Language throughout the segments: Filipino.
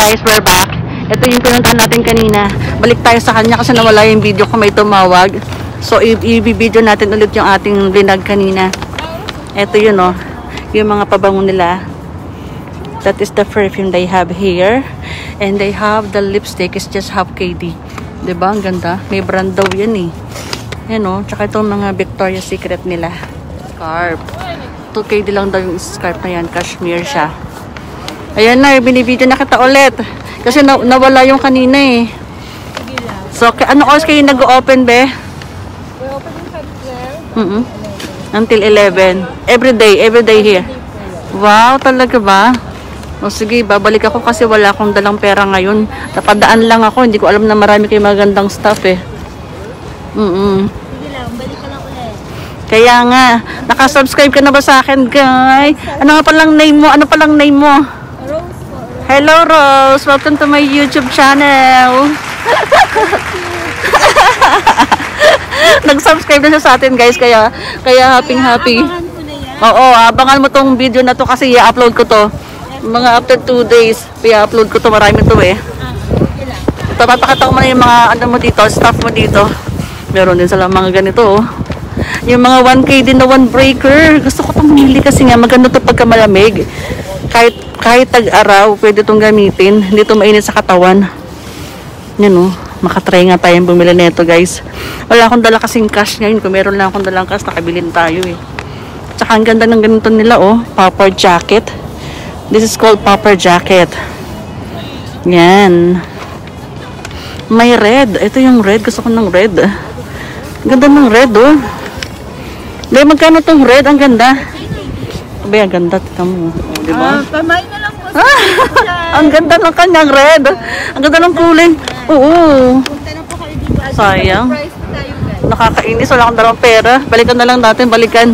guys, we're back. Ito yung pinuntahan natin kanina. Balik tayo sa kanya kasi nawala yung video ko, may tumawag. So, i-video natin ulit yung ating vlog kanina. Ito yun, oh. Yung mga pabango nila. That is the perfume they have here. And they have the lipstick. It's just half KD. Diba? Ang ganda. May brand daw yan, eh. Yan, oh. Tsaka itong mga Victoria's Secret nila. Scarf. 2KD lang daw yung scarf na yan. Cashmere siya. Ayan na, binibideo na kita ulit. Kasi nawala yung kanina eh. So, ano oras kayo nag-open, be? We're open in 5 Until 11. Every day here. Wow, talaga ba? O sige, babalik ako kasi wala akong dalang pera ngayon. Napadaan lang ako. Hindi ko alam na marami kayong magandang stuff eh. Sige lang, balik ka lang ulit. Kaya nga, nakasubscribe ka na ba sa akin, guys? Ano nga palang name mo? Ano palang name mo? Rose po. Hello, Rose. Welcome to my YouTube channel. Nag-subscribe na siya sa atin, guys. Kaya happy. Abangan ko na yan. Oo, abangan mo tong video na to kasi i-upload ko to. Mga after 2 days, i-upload ko to. Marami to eh. Sige lang. Ito, papakita ko muna yung mga ano mo dito, stuff mo dito. Meron din sila mga ganito, oh. Yung mga 1K din na 1 breaker. Gusto ko pamili kasi nga maganda to pagka malamig. Kahit tag-araw, pwede itong gamitin. Hindi ito mainit sa katawan. Yan, oh. Makatry nga tayong bumili nito, guys. Wala akong dala kasing cash ngayon. Kung meron lang akong dalang cash, nakabilin tayo, eh. Tsaka ang ganda ng ganito nila, oh. Popper jacket. This is called popper jacket. Yan. May red. Ito yung red. Gusto ko ng red. Ganda ng red, oh. Dahil magkano tong red? Ang ganda. Abay, ang ganda. Tignan mo. Oh, diba? Pamain na lang po. Ang ganda ng kanyang red. Ang ganda ng kulay. Oo. Punta na po kayo dito. Sayang. Price tayo, guys. Nakakainis. Wala akong dalawang pera. Balikan na lang natin. Balikan.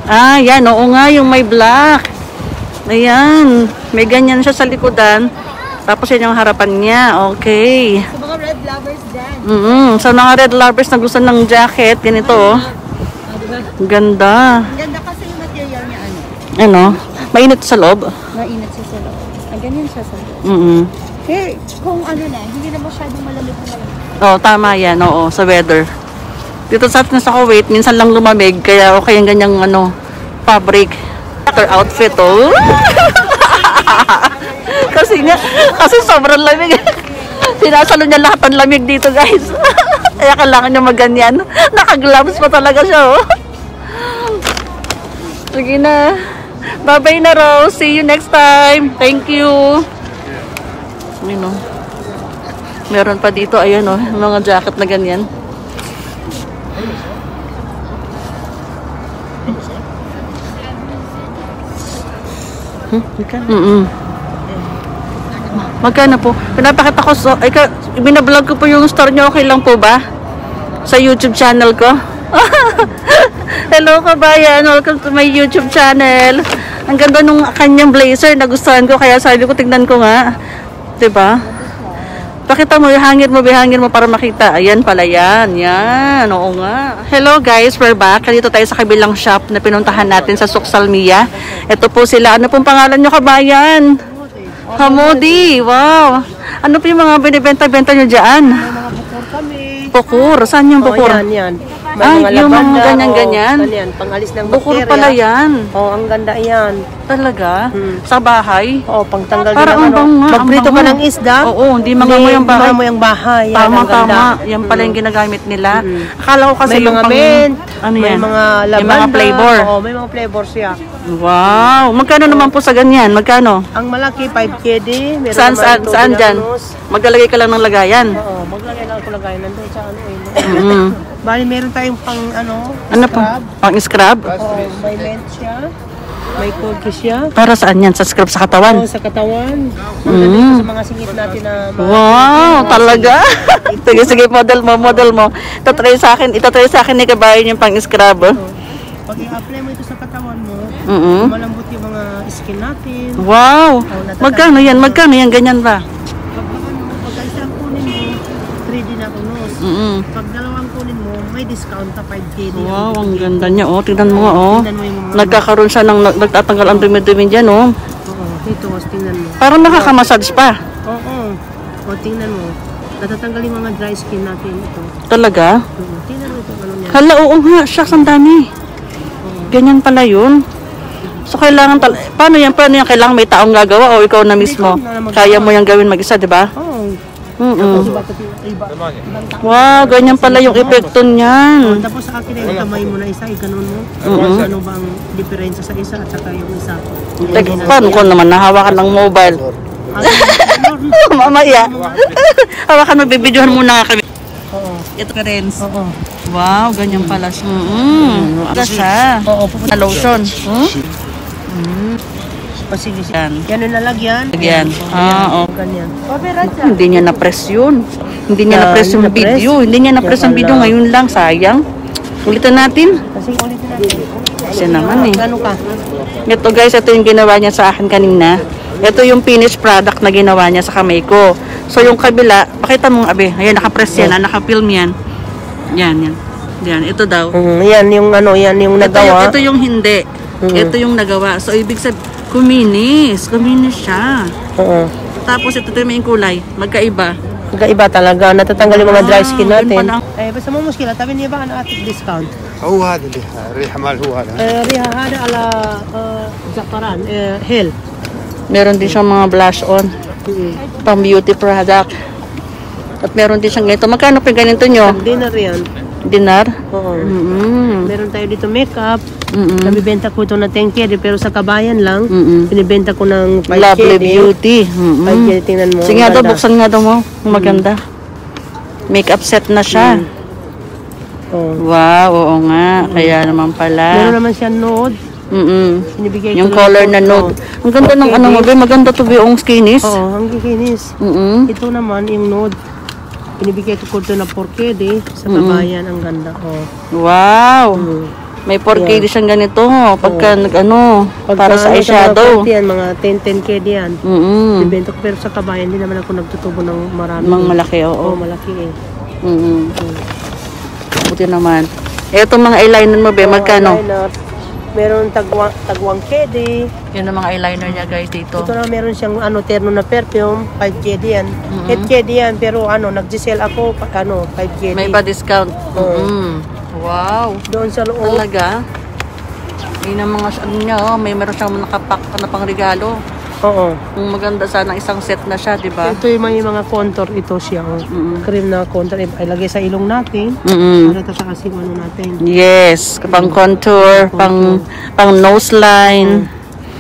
Ah, yan. Oo nga. Yung may black. Ayan. May ganyan siya sa likodan. Tapos yan yung harapan niya. Okay. Sa mga red lovers dyan. Sa mga red lovers na gusto ng jacket. Ganito, oh. Diba? Ganda. Ang ganda kasi yung material niya, ano. Ano? Mainit sa loob. Mainit siya sa loob. Ang ganyan siya sa loob. Eh, kung ano na, hindi na masyadong malamig na malamig. Oo, tama yan. Oo, sa weather. Dito sa atin sa Kuwait, minsan lang lumamig. Kaya okay yung ganyang ano, fabric. After outfit, oh. kasi sobrang lamig. Sinasalo niya lahat ng lamig dito, guys. Kaya kailangan niya maganyan. Naka-gloves pa talaga siya, oh. Sige na. Bye-bye na, Rose. See you next time. Thank you. Ayun, oh. Meron pa dito, ayan, oh. Mga jacket na ganyan. Magkano po? Pinapakita ko, binablog ko po yung store nyo. Okay lang po ba? Sa YouTube channel ko. Hello kabayan, welcome to my YouTube channel. Ang ganda nung kanyang blazer, nagustuhan ko. Kaya sabi ko, tignan ko nga. Diba? Pakita mo, bihangin mo para makita. Ayan pala yan. Yan, oo nga. Hello guys, we're back. Dito tayo sa kabilang shop na pinuntahan natin sa Suq Salmiya. Ito po sila. Ano pong pangalan nyo kabayan? Hamodi. Wow. Ano po yung mga binibenta-benta nyo dyan? May mga bukur kami. Bukur? Saan yung bukur? Yan. Ay, yung mga ganyan-ganyan. Yan, pangalis ng Bukur pala yan. Oo, ang ganda yan. Talaga? Sa bahay? Oo, pangtanggal Para din ng ang magprito ka bango. ng isda. Oo, hindi mangamoy ang bahay. Mangamoy ang bahay. Yan, Tama, ang ganda. tama. Yan pala yung ginagamit nila. Akala ko kasi May yung mga mint, ano may yan? mga lavanda. May mga flavor. Oo, may mga flavor siya. Wow. Magkano naman po sa ganyan? Magkano? Ang malaki, 5KD. Meron Saan, naman ito, saan dyan? pinanos. Maglalagay ka lang ng lagayan. Oo, maglagay lang ako lagay nandun sa ano eh. Mm-hmm. Bali, meron tayong pang ano, Ano po? scrub. Pang scrub? Oo, may mint siya. May corky siya. Para saan yan? Sa scrub sa katawan? Oo, sa katawan. Maganda sa mga singit natin na Wow, talaga? Sige, model mo. Itatry sa akin ni kabayan yung pang scrub. pag i-apply mo ito sa katawan mo, Mm-hmm. malambot yung mga skin natin. Wow. Magkano yan? Ganyan ba? Pag isang kunin mo, 3D na unos. Pag dalawang kunin mo, may discount na 5K din. Wow, ang ganda niya. Oh, tignan mo nga, oh. Tignan mo yung mga Nagkakaroon siya ng nagtatanggal ang dumi-dumi dyan, oh. Ito, tingnan mo. Parang nakaka-massage pa. Oo. O, tingnan mo. Natatanggal yung mga dry skin natin ito. Talaga? Tingnan mo ito, ano niya. Hala, oo nga. Shucks, ang dami. Ganyan pala yun. So, kailangan paano yan? Kailangan may taong gagawa o ikaw na mismo? Kaya mo yung gawin mag-isa, di ba? Oo. Wow, ganyan pala yung epekto niyan. Tapos sa akin ay kamay mo na isa, ganun mo. Ano ba ang diferensya sa isa at saka yung isa? Paano ko naman nahawakan ng mobile? Mamaya. Hawakan mo, bibidyohan muna nga kami. Oo. Ito ka rin. Oo. Wow, ganyan pala siya. Ito siya. Oo. Na lotion. O sige, sige. Yan. Yan yung lalagyan. Yan. Oo. Ganyan. Hindi niya na-press yun. Hindi niya na-press yung video. Hindi niya na-press yung video ngayon lang. Sayang. Ulitin natin. Kasi ulitin natin. Kasi naman eh. Gano'n ka? Ito guys, ito yung ginawa niya sa akin kanina. Ito yung finished product na ginawa niya sa kamay ko. So yung kabila, pakita mong abe. Ayan, naka-press yan, naka-film yan. Yan, yan. Yan, ito daw. Yan yung ano, yan yung nagawa. Ito yung hindi. Ito yung nagawa. So ibig sabihin, kuminis. Kuminis siya. Oo. Tapos ito yung may kulay. Magkaiba. Magkaiba talaga. Natatanggal yung mga dry skin natin. yun pala. بس مو مشكلة تبي نبغى أنا أعطيك ديسكاونت. هو هذا اللي الريحه مال هو هذا ريحة هذا على زعفران هيل. Meron din siyang mga blush on. Pang beauty product. At meron din siyang ganito. Magkano pa ganito nyo? Dinner yan. Dinar? Oo. Mm-mm. Meron tayo dito makeup. Mm-mm. Nabibenta ko ito na 10 pero sa kabayan lang. Binibenta ko ng 5 Lovely beauty. 5 tingnan mo. Sige nga daw, Ganda. buksan nga daw mo. Maganda. Makeup set na siya. Oh. Wow, oo nga. Kaya naman pala. Meron naman siya nude. Binibigay Yung ko color lang na ito. nude. Ang ganda ng ano mo, be. Maganda to be yung skinis. Oo, ang kikinis. Ito naman yung nude. Binibigay ko ito na 4KD sa kabayan. Ang ganda. Oh. Wow. May 4KD siyang ganito. Pagka nag-ano, para sa eyeshadow. Yan, mga 10KD yan. Binibenta ko pero sa kabayan, hindi naman ako nagtutubo ng marami. Mga malaki, Oo, oo. malaki eh. Buti naman. Etong mga eyeliner mo, be, magkano? Eyeliner. Meron tagwang KD. Yun ang mga eyeliner niya, guys, dito. Ito na meron siyang ano terno na perfume, 5KD yan. 8KD yan pero ano nagdi-sell ako 5KD. May pa discount. Wow. Doon sa loob. Talaga? Yun ang mga ano niya, oh. Meron siyang nakapak na pang regalo. Oo. Kung maganda sana isang set na siya, di ba? Ito yung mga contour ito siya. Oh. Cream na contour. Ilagay sa ilong natin. Para tataas yung ano natin. Yes, pang contour, pang nose line.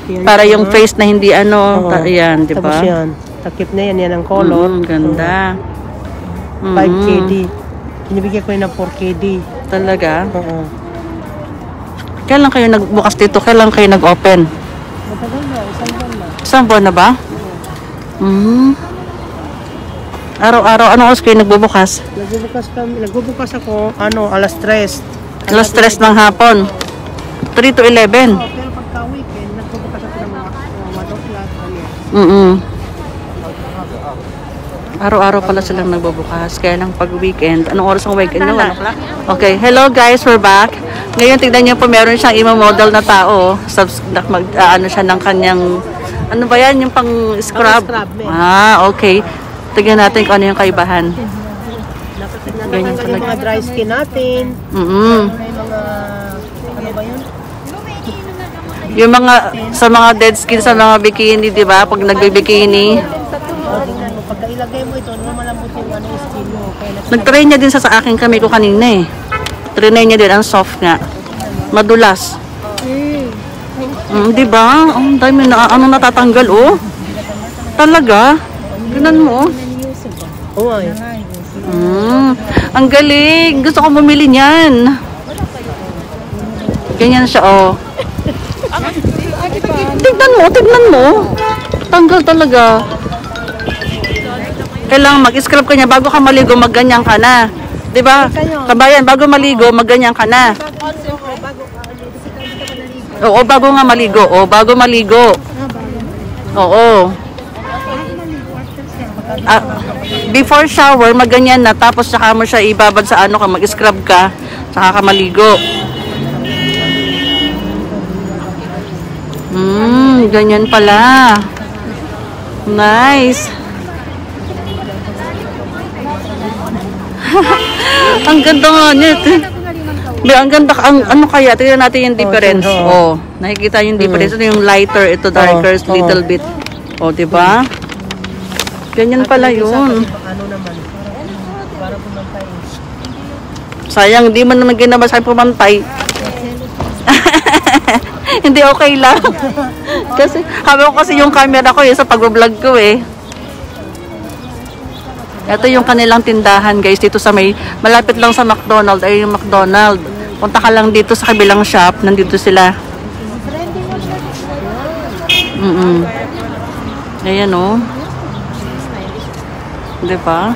Yan Para siya. yung face na hindi ano, Oo. yan, di Tapos ba? yan. Takip na yan. Yan ang color. Ganda. 5KD. Binibigyan ko yun ng 4KD. Talaga? Oo. Kailan kayo nagbukas dito? Kailan kayo nag-open? Matagal na. Isang buwan na. Isang buwan na ba? Araw-araw, anong oras kayo nagbubukas? Nagbubukas ako, alas 3. Alas 3 ng hapon. 3 to 11. Pero pagka weekend, nagbubukas ako ng mga 1 o'clock. Araw-araw pala silang nagbubukas. Kaya lang pag weekend, anong oras ang weekend nyo? 1 o'clock? Okay, hello guys, we're back. Ngayon, tignan niyo po, meron siyang imamodel na tao. Ano siya ng kanyang, ano ba yan? Yung pang scrub? scrub, Okay. Tignan natin kung ano yung kaibahan. Ganyan Natanggal yung mga dry skin natin. May mga, ano ba yun? Yung mga, sa mga dead skin, sa mga bikini, di ba? Pag nagbe-bikini. Pagka ilagay mo ito, malambot yung skin mo. Nag-try niya din sa akin kami ko kanina eh. Trinay niya din, ang soft nga. Madulas. Di ba? Ang dami na, ano natatanggal, oh. Talaga? Tignan mo, oh. Oo ay. Ang galing. Gusto ko bumili niyan. Ganyan siya, oh. Tignan mo. Tanggal talaga. Kailangan mag-scrub ka niya bago ka maligo, magganyan ka na. 'Di ba? Kabayan, bago maligo, magganyan ka na. Oo, bago nga maligo. Bago maligo. Oo. Before shower, magganyan na. Tapos saka mo siya ibabad sa ano ka, mag-scrub ka. Saka ka maligo. Ganyan pala. Nice. Ang ganda nga niya. Ang ganda. Ano kaya? Tignan natin yung difference. Oh, nakikita yung difference. Ito yung lighter. Ito darker. Little bit. Oh, diba? Ganyan pala yun. Ano naman, para pumantay. Sayang, di mo naman ginawa sa'yo pumantay. Hindi okay lang. Kasi, hawak ko kasi yung camera ko sa pag-vlog ko eh. Ito yung kanilang tindahan guys, dito sa may, malapit lang sa McDonald's, ay yung McDonald's. Punta ka lang dito sa kabilang shop, nandito sila. Ayan o. Diba?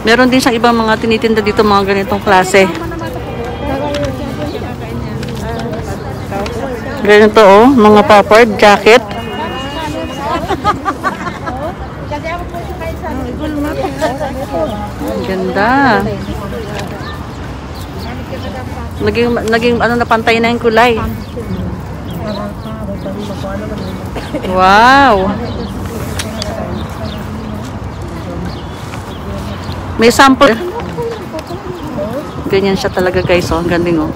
Meron din siyang ibang mga tinitinda dito, mga ganitong klase. Ganito oh, mga papard, jacket. Ang ganda. Naging ano na pantay na yung kulay. Wow. May sample. Ganyan siya talaga guys, oh, ang galing oh.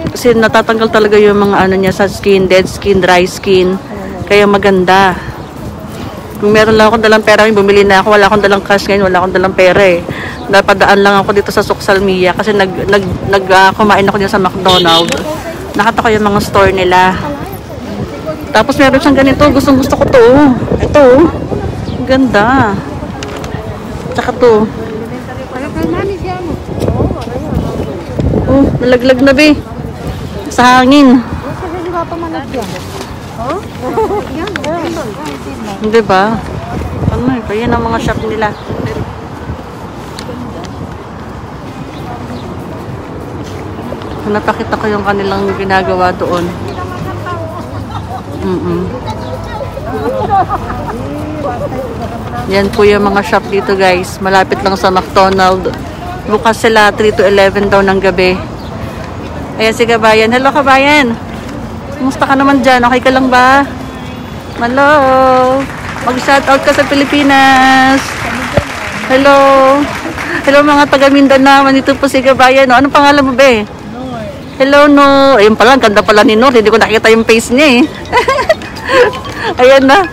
Kasi natatanggal talaga yung mga ano niya sa skin, dead skin, dry skin. Kaya maganda. Kung meron lang akong dalang pera, bumili na ako. Wala akong dalang cash ngayon, wala akong dalang pera eh. Napadaan lang ako dito sa Suxalmia kasi kumain ako dyan sa McDonald's. Nakita ko yung mga store nila. Tapos meron siyang ganito, gustong gusto ko to. Ito, ang ganda. Tsaka to. Oh, nalaglag na be. Sa hangin. Hindi ba? Ano eh, yan ang mga shop nila. Napakita ko yung kanilang ginagawa doon. Yan po yung mga shop dito guys. Malapit lang sa McDonald's. Bukas sila 3 to 11 daw ng gabi. Ayan si Kabayan. Hello Kabayan. Kumusta ka naman dyan? Okay ka lang ba? Hello. Mag-shoutout ka sa Pilipinas. Hello. Hello mga taga Mindanao. Nandito po si Kabayan. Anong pangalan mo be? Hello no. Ayun pala. Ganda pala ni Nor. Hindi ko nakita yung face niya eh. Ayan na.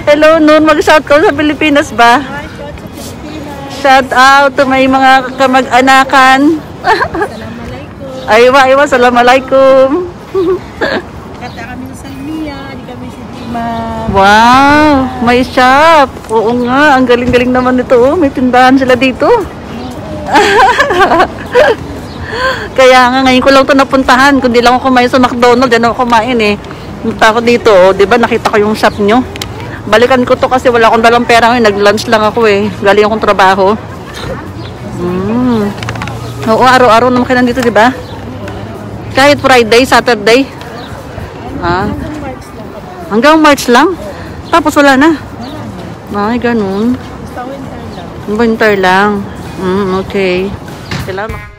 Hello Nor. Mag-shoutout sa Pilipinas ba? Shout out to may mga kamag-anakan. Aywa, assalamualaikum. Kata kami sa Salmia, di kami si Dima. Wow, may shop. Oo nga, ang galing-galing naman nito. Oh. May tindahan sila dito. Kaya nga, ngayon ko lang ito napuntahan. Kundi lang ako kumain sa McDonald's, yan ako kumain eh. Punta ako dito, oh. Diba nakita ko yung shop nyo. Balikan ko to kasi wala akong dalang pera ngayon. Nag-lunch lang ako eh. Galing akong trabaho. Oo, araw-araw naman kayo nandito, diba? Kahit Friday, Saturday. Hanggang March lang? Tapos wala na? Ay, ganun. Basta winter lang. Winter lang. Okay. Salamat.